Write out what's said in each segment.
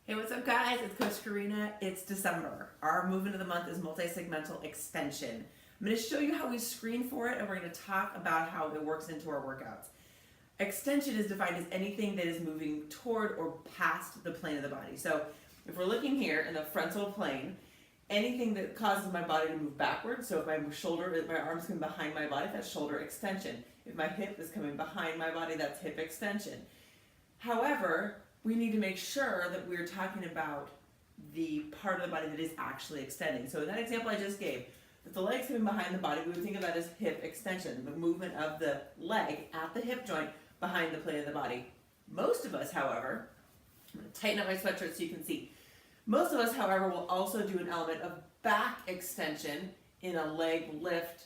Hey, what's up guys? It's Coach Karina. It's December. Our movement of the month is multisegmental extension. I'm going to show you how we screen for it, and we're going to talk about how it works into our workouts. Extension is defined as anything that is moving toward or past the plane of the body. So if we're looking here in the frontal plane, anything that causes my body to move backwards, so if my arm's coming behind my body, that's shoulder extension. If my hip is coming behind my body, that's hip extension. However, we need to make sure that we're talking about the part of the body that is actually extending. So in that example I just gave, if the leg's coming behind the body, we would think of that as hip extension, the movement of the leg at the hip joint behind the plane of the body. Most of us, however, I'm going to tighten up my sweatshirt so you can see, most of us, however, will also do an element of back extension in a leg lift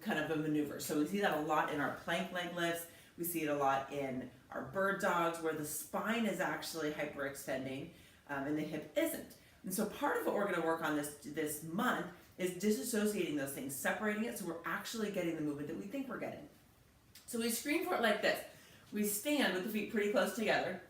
kind of a maneuver. So we see that a lot in our plank leg lifts. We see it a lot in our bird dogs where the spine is actually hyperextending and the hip isn't. And so part of what we're going to work on this month is disassociating those things, separating it so we're actually getting the movement that we think we're getting. So we screen for it like this. We stand with the feet pretty close together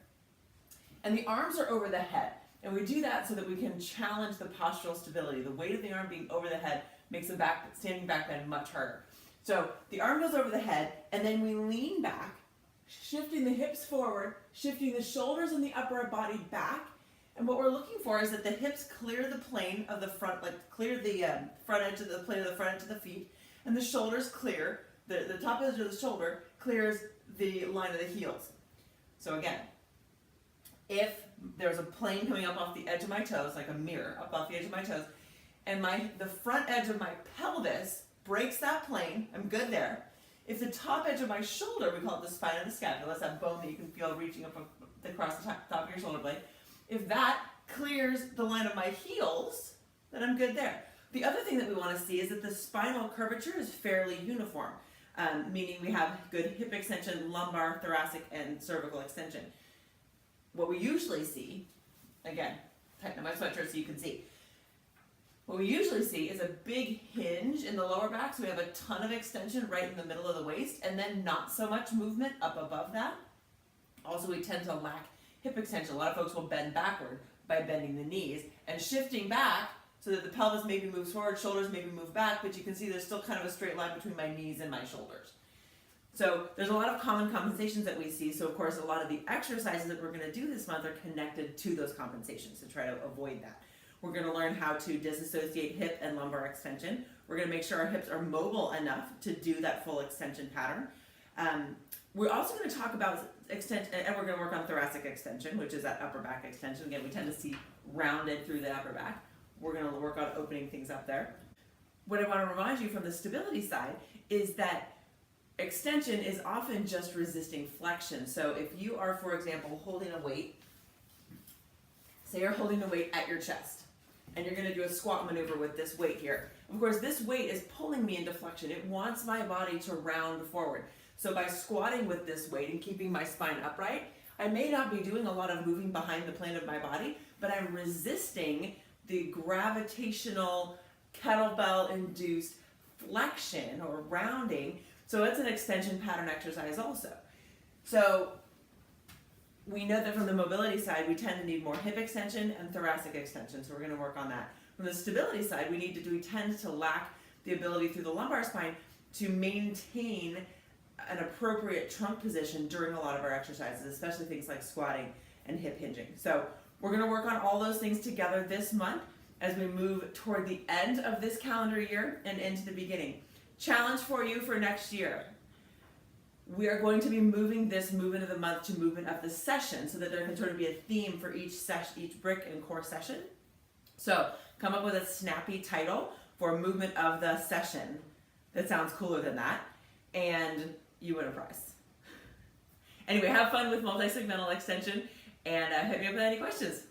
and the arms are over the head. And we do that so that we can challenge the postural stability. The weight of the arm being over the head makes the standing back bend much harder. So the arm goes over the head and then we lean back, shifting the hips forward, shifting the shoulders and the upper body back. And what we're looking for is that the hips clear the plane of the front, clear the front edge of the plane of the front edge of the feet, and the shoulders clear, the top edge of the shoulder clears the line of the heels. So again, if there's a plane coming up off the edge of my toes, like a mirror up off the edge of my toes, and the front edge of my pelvis breaks that plane, I'm good there. If the top edge of my shoulder, we call it the spine of the scapula, that's that bone that you can feel reaching up across the top of your shoulder blade, if that clears the line of my heels, then I'm good there. The other thing that we want to see is that the spinal curvature is fairly uniform, meaning we have good hip extension, lumbar, thoracic, and cervical extension. What we usually see, again, tighten up my sweatshirt so you can see, what we usually see is a big hinge in the lower back, so we have a ton of extension right in the middle of the waist, and then not so much movement up above that. Also, we tend to lack hip extension. A lot of folks will bend backward by bending the knees and shifting back so that the pelvis maybe moves forward, shoulders maybe move back, but you can see there's still kind of a straight line between my knees and my shoulders. So there's a lot of common compensations that we see. So of course, a lot of the exercises that we're going to do this month are connected to those compensations to try to avoid that. We're going to learn how to disassociate hip and lumbar extension. We're going to make sure our hips are mobile enough to do that full extension pattern. We're also going to talk about extension, and we're going to work on thoracic extension, which is that upper back extension. Again, we tend to see rounded through the upper back. We're going to work on opening things up there. What I want to remind you from the stability side is that extension is often just resisting flexion. So if you are, for example, holding a weight, say you're holding the weight at your chest, and you're going to do a squat maneuver with this weight here. Of course, this weight is pulling me into flexion. It wants my body to round forward. So by squatting with this weight and keeping my spine upright, I may not be doing a lot of moving behind the plane of my body, but I'm resisting the gravitational kettlebell-induced flexion or rounding. So it's an extension pattern exercise also. So we know that from the mobility side, we tend to need more hip extension and thoracic extension, so we're going to work on that. From the stability side, we tend to lack the ability through the lumbar spine to maintain an appropriate trunk position during a lot of our exercises, especially things like squatting and hip hinging. So we're going to work on all those things together this month as we move toward the end of this calendar year and into the beginning. Challenge for you for next year. We are going to be moving this movement of the month to movement of the session so that there can sort of be a theme for each brick and core session. So come up with a snappy title for movement of the session that sounds cooler than that, and you win a prize. Anyway, have fun with multisegmental extension and hit me up with any questions.